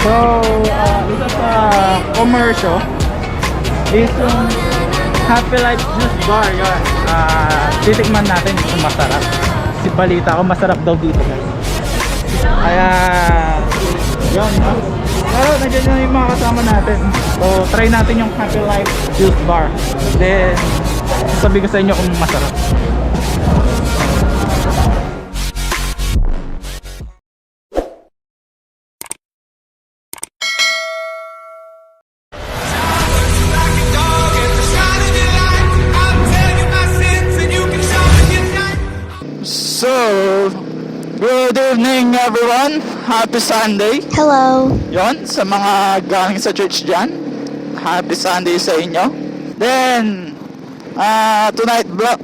So, isa sa Commercio is yung Happy Life Juice Bar. Yun. Titikman natin kung masarap. Si balita ko masarap daw dito, guys. Kaya, yun, no? Pero nandiyan na yung mga kasama natin. So, try natin yung Happy Life Juice Bar. Then, sabi ko sa inyo kung masarap. So, good evening everyone. Happy Sunday. Hello. Yon, sa mga galing sa church dyan, happy Sunday sa inyo. Then, tonight vlog,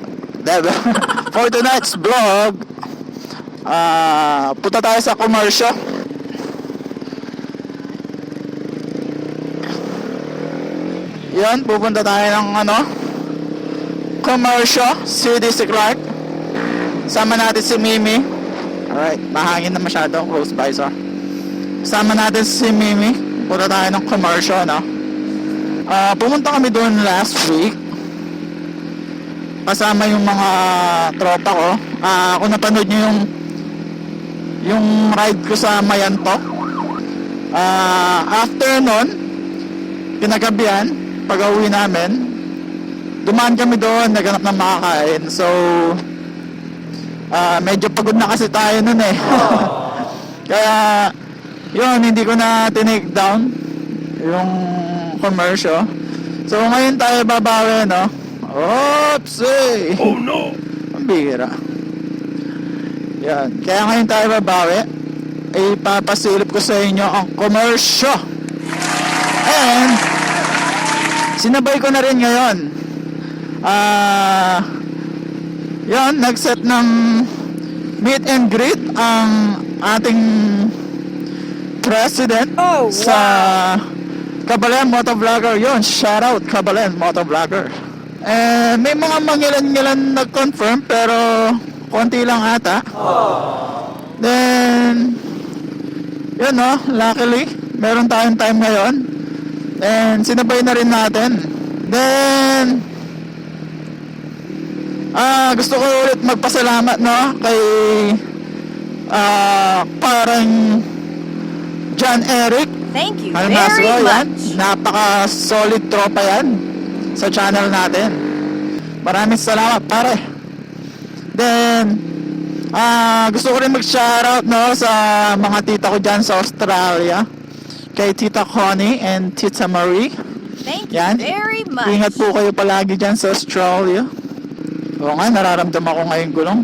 for tonight's vlog, punta tayo sa Commercio. Yon, pupunta tayo ng Commercio, CDC Clark. Sama natin si Mimi. Alright, mahangin na masyado, close by so. Sama natin si Mimi. Punta tayo ng Commercio, no? Pumunta kami doon last week. Kasama yung mga tropa ko. Kung napanood nyo yung ride ko sa Mayanto. After nun, kinagabihan, pag-uwi namin, dumaan kami doon, naghanap ng makakain. So, medyo pagod na kasi tayo nun eh. Kaya yun, hindi ko na tinake down yung Commercio. So ngayon tayo babawi, no? Oops! Oh no! Ang bihira. Yan. Kaya ngayon tayo babawi. Ipapasilip ko sa inyo ang Commercio. And sinabay ko na rin ngayon. Yan, nag-set ng meet and greet ang ating president sa Cabalen Motovlogger. Yun, shout out Cabalen Motovlogger. May mga mangilan-ngilan nag-confirm pero konti lang ata. Then, yun no, luckily, meron tayong time ngayon. And sinabay na rin natin. Then, gusto ko ulit magpasalamat, no, kay parang John Eric. Thank you Almasro, very yan. much. Napaka solid tropa yan sa channel natin. Maraming salamat, pare. Then gusto ko rin mag-shoutout, no, sa mga tita ko dyan sa Australia, kay Tita Connie and Tita Marie. Thank you Yan. very much. Ingat po kayo palagi dyan sa Australia. Oo nga, nararamdaman ko ngayong gulong.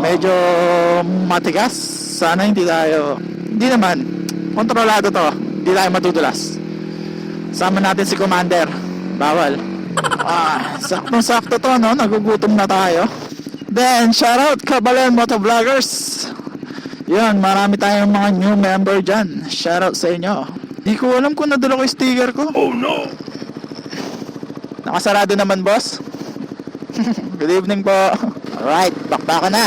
Medyo matigas. Sana hindi naman, kontrolado to. Hindi tayo matudulas. Sama natin si Commander. Bawal. Saktong-sakto to, no? Nagugutom na tayo. Then, shoutout Cabalen Motovloggers. Yun, marami tayong mga new member dyan. Shoutout sa inyo. Di ko alam kung nadala ko yung sticker ko. Oh no! Nakasarado naman, boss. Good evening po. Alright, bakbaka na.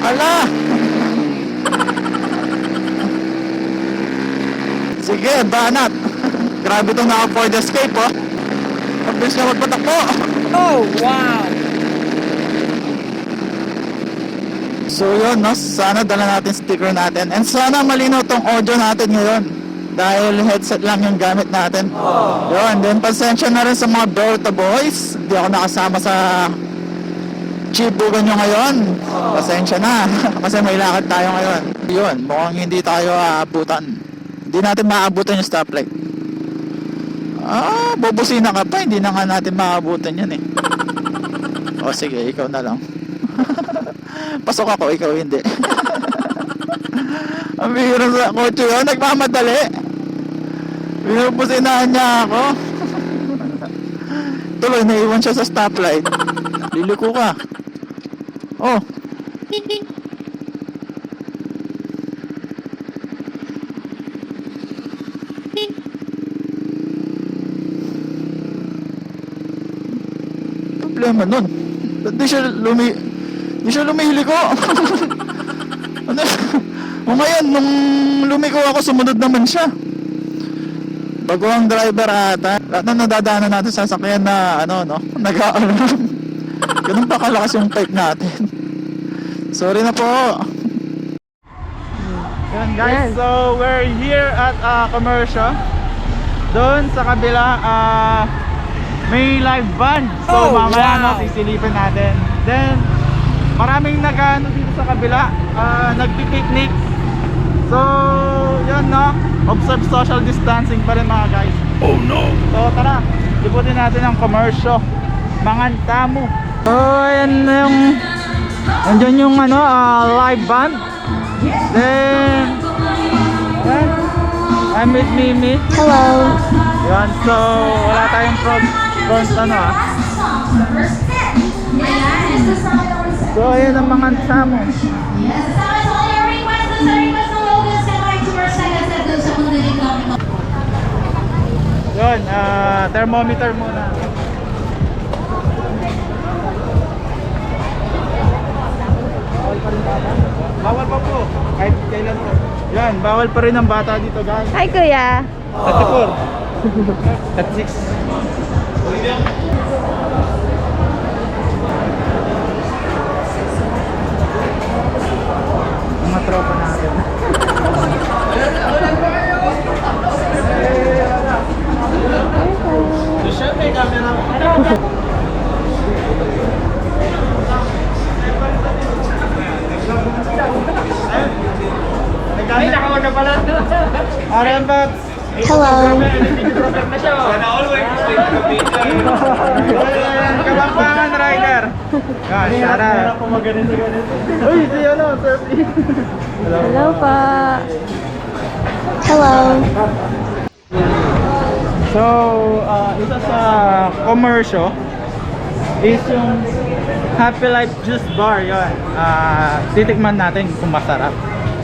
Ala! Sige, banat. Grabe itong naka-Ford Escape, oh. Mabilis na magpatakbo. Oh, wow. So yun, no? Sana dala natin sticker natin. And sana malinaw tong audio natin ngayon. Dahil headset lang yung gamit natin. Yun, then pasensya na rin sa mga Berta boys. Hindi ako nakasama sa chibugan nyo ngayon. Pasensya na. Kasi may lakad tayo ngayon. Yun, mukhang hindi tayo aabutan. Hindi natin maabutan yung stoplight. Bobusina ka pa. Hindi na nga natin maabutan yan eh. O sige, ikaw na lang. Pasok ako, ikaw hindi. Ang bihira sa kotse yun, nagmamadali. Binubusinahan niya ako. Tuloy, naiwan siya sa stoplight. Liliko ka. Oh. Problema nun. Ba't di siya Hindi siya lumiliko. Ano? O ngayon, nung lumiko ako, sumunod naman siya. Baguang driver ata. Lahat na nadadaanan natin sa sasakyan na ano, no? Nag-a-alarm. Ganun pa kalakas yung pipe natin. Sorry na po. Yan guys, so we're here at Commercio. Doon sa kabila, may live band. So mamaya no, sisilipin natin. Then, maraming nag-ano dito sa kabila, nagpi-picnic. So, yun no, observe social distancing pa rin mga guys. Oh no! So tara, liputin natin ang Commercio, Mangan Tamu. So, ayan na yung, andyan yung ano, live band. Then, yan, I'm with Mimi. Hello. Yan, so wala tayong front ano So, ayan ang Mangan Tamu. Yun, thermometer muna. Bawal pa po, kahit kailan po. Yan, bawal pa rin ang bata dito guys. Hi, Kuya. 34 36 mga tropa natin. Ay, nakawag na pala. Aram Box. Hello. Kapampangan rider. Yan, Shara. Uy, si ano, Sir P. Hello pa. Hello. So, isa sa Commercio is yung Happy Life Juice Bar. Yun. Titikman natin kung masarap.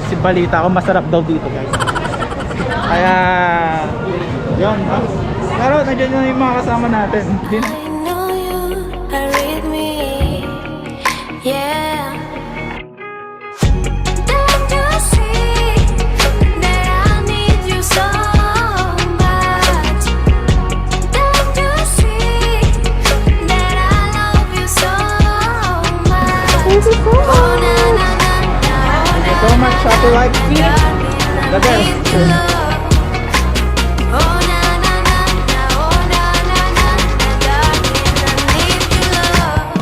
Si balita ko masarap daw dito guys. Kaya yun, no? Pero nandiyan na yung mga kasama natin. I know you are with me, yeah. Don't you see that I need you so much? Don't you see that I love you so much? Thank you so much. Oh, na, na, na, na, Thank you so much, Happy Life Tea. The best. oh, na, na, na, na, oh, na, na, na, na, darling, I need your love.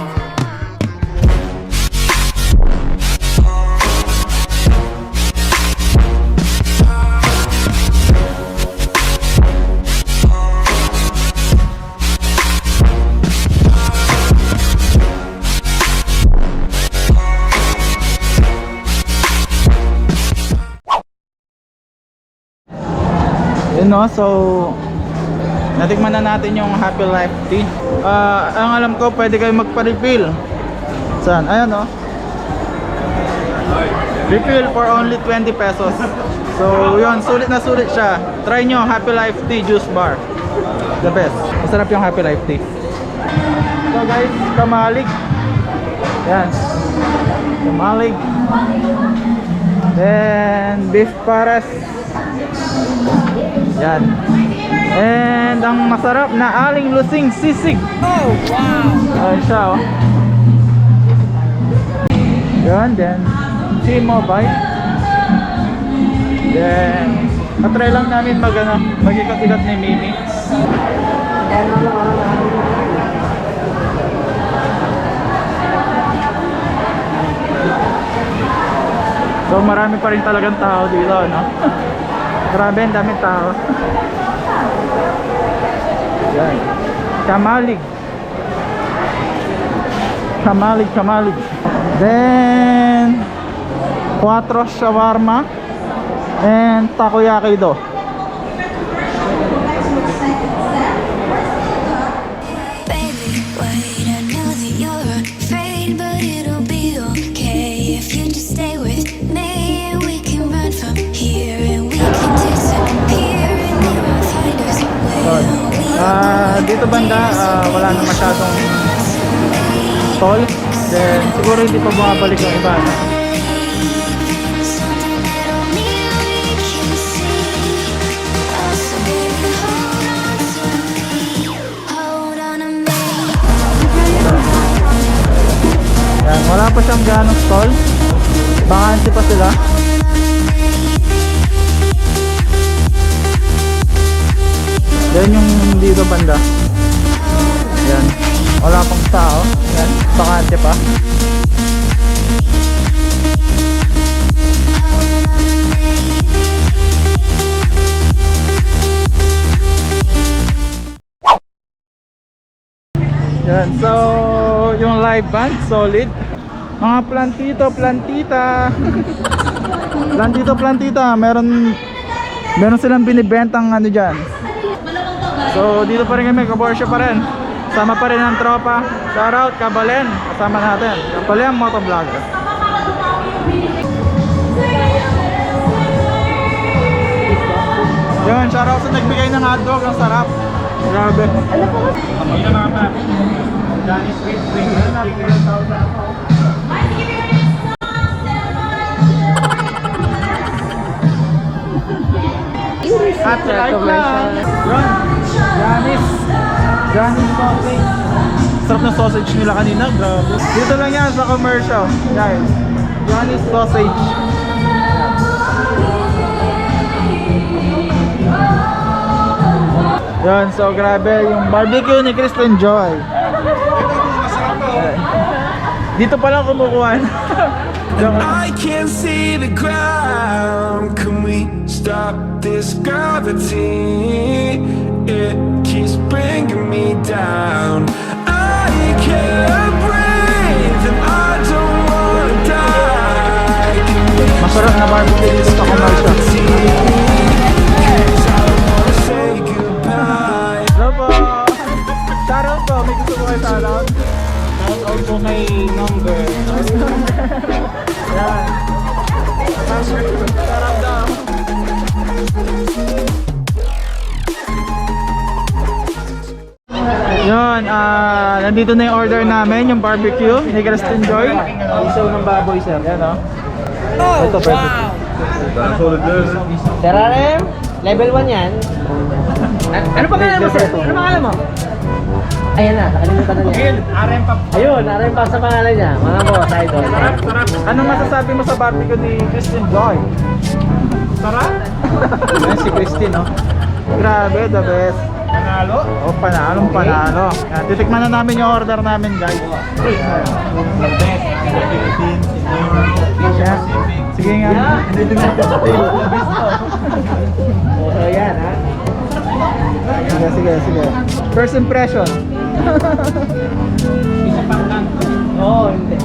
Yun no, so natikman na natin yung Happy Life Tea. Ang alam ko pwede kayo magpa-refill. Saan? Ayan no. Refill for only 20 pesos. So yun, sulit na sulit siya. Try nyo Happy Life Tea Juice Bar. The best. Masarap yung Happy Life Tea. So guys, kamalig. Yan. Kamalig. Then beef pares. Yan. And ang masarap na aling lusing sisig. Oh, wow. Ayan siya oh. Yan, then T-Mobile. Then katry lang namin mag-ikat-ikat ni Mimi. So marami pa rin talagang tao dito, no? Grabe, ang daming tao. Yan. Kamalig. Kamalig, kamalig. Then 4 shawarma and takoyaki do. Baby, wait, I know that you're afraid, but it'll be okay if you just stay with me and we can run from here and we can disappear and they won't find us when we Dito banda, wala na masyadong stall. Then, siguro hindi pa bumabalik yung iba, no? Something that only we can see. Oh, so baby, hold on to me. Yan, wala pa siyang ganong stall. Bakante pa sila. Yan yung dito banda. Yan. Wala pang tao. Yan. Bakante pa. Yan. So, yung live band, solid. Mga plantito, plantita. Plantito, plantita. Meron silang binibentang ano dyan. So, dito pa rin kami, Commercio pa rin. Sama pa rin ang tropa. Shoutout, Cabalen. Kasama natin. Cabalen Motovlog. Yun, shoutout sa nagbigay ng hotdog. Ang sarap. Grabe. Ano po? Yun na naman. Johnny Sweet Spring. At like lang. Yun. Johnny's sausage. Sarap na sausage nila kanina. Grabe. Dito lang yan sa Commercio. Guys. Johnny's sausage. Yun. So grabe. Yung barbecue ni Kristen Joy. Dito pa lang kumukuha. I can't see the ground. Can we stop this gravity? It keeps bringing me down. I can't breathe and I don't wanna die. Masarap na barbecue dito sa Commercio. Say goodbye. Hello po. Shoutout po. May gusto ko kayo shoutout. Shoutout po kay Number. Yan. Sarap daw. Yun, nandito na yung order namin, yung barbecue ni Kristen Joy. Isaw ng baboy, sir. Yan o. Ito, perfect. Terrarium, level 1 yan. Ano pangalan mo, sir? Ano pangalan mo? Ayan na, nakalimutan na niya. Ayun, RM pa sa pangalan niya. Mga boss, idol. Sarap, sarap. Anong masasabi mo sa barbecue ni Kristen Joy? Sarap? Yan si Kristen, no? Grabe, the best. Panalo? Oh, panalong panalo. Yan, titikman na namin yung order namin, guys. Yan. Sige nga. So, yan, ha? Sige, sige, sige. First impression. Oo, hindi.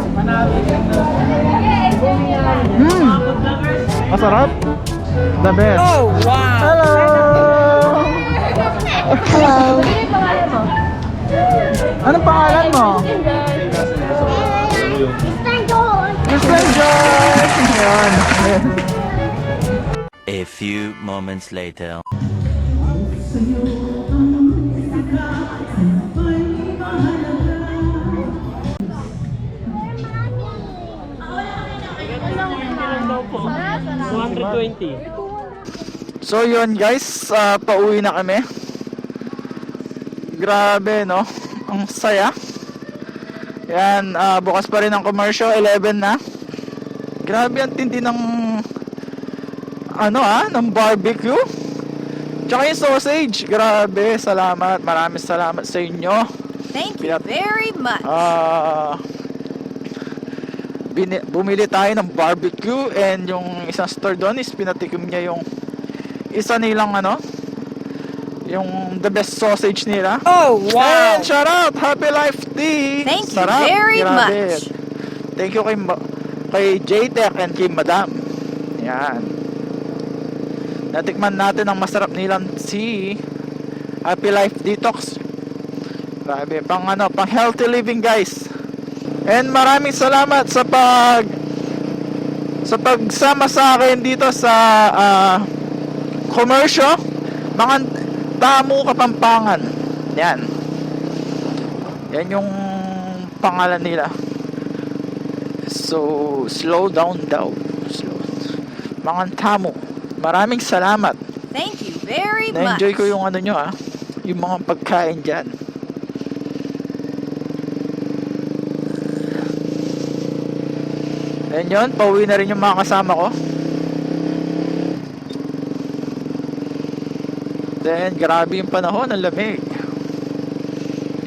Masarap. The best. Oh, wow. Hello! Hello. Anong pangalan mo? Kristen Joy! Yan. A few moments later. So yun guys, pauwi na kami. Grabe no, ang saya. Yan, bukas pa rin ang Commercio, 11 na. Grabe ang tindi ng ng barbecue. Tsaka yung sausage, grabe, salamat, maraming salamat sa inyo. Thank you very much. Bumili tayo ng barbecue and yung isang store doon is pinatikim niya yung isa nilang yung the best sausage nila. Oh, wow. And shout out, Happy Life Tea. Thank you very much. Thank you kay JTech and kay Madam. Yan. Natikman natin ang masarap nilang tea. Happy Life Detox. Grabe, pang healthy living guys. And maraming salamat sa pagsama sa akin dito sa Commercio, Mangan Tamu, Pampangan. Yan. Yan yung pangalan nila. So, slow down daw. Slow. Mangan Tamu. Maraming salamat. Thank you very much. Na-enjoy ko yung ano nyo yung mga pagkain dyan. Ayan yun, pauwi na rin yung mga kasama ko. Then, grabe yung panahon, ang lamig.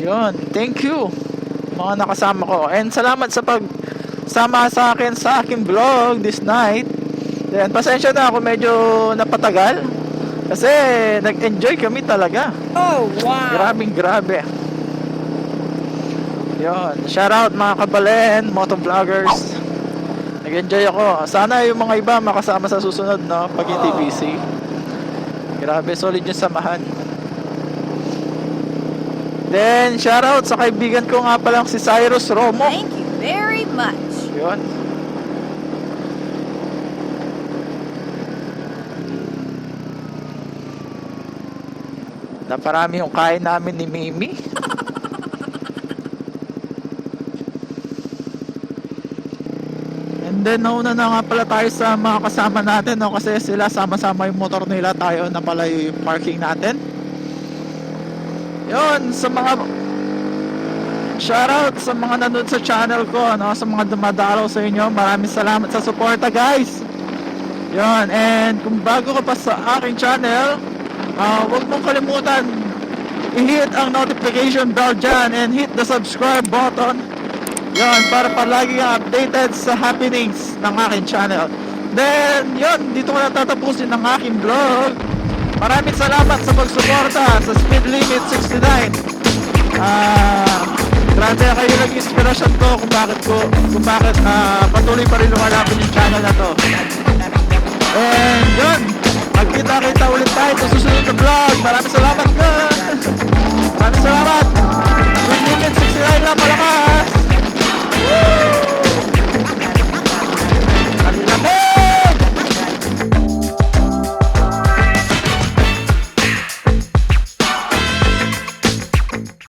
Yun, thank you mga nakasama ko. And salamat sa pagsama sa akin sa aking vlog this night. Then, pasensya na ako medyo napatagal. Kasi nag-enjoy kami talaga. Oh, wow. Grabe. Yun, shout out mga Cabalen, motovloggers. Nag-enjoy ako. Sana yung mga iba makasama sa susunod, no? Pag hindi busy. Grabe, solid yung samahan. Then, shout out sa kaibigan ko nga palang si Cyrus Romo. Thank you very much. Yun. Naparami yung kain namin ni Mimi. And then nauna na nga pala tayo sa mga kasama natin, no? Kasi sila sama-sama yung motor nila, tayo na pala yung parking natin. Yun, sa mga shoutout sa mga nanood sa channel ko, no? Sa mga dumadalaw sa inyo, maraming salamat sa suporta, guys. Yun, and kung bago ka pa sa aking channel, huwag mong kalimutan i-hit ang notification bell dyan and hit the subscribe button. Yun, para palagi kang updated sa happenings ng aking channel. Then, yun, dito ko na tatapusin ang aking vlog. Maraming salamat sa pagsuporta sa Speed Limit 69. Grabe kayo nag-inspirasyon ko kung bakit patuloy pa rin lumalapin yung channel na to. And yun, magkita-kita ulit tayo sa susunod na vlog. Maraming salamat. Speed Limit 69 lang, malakas.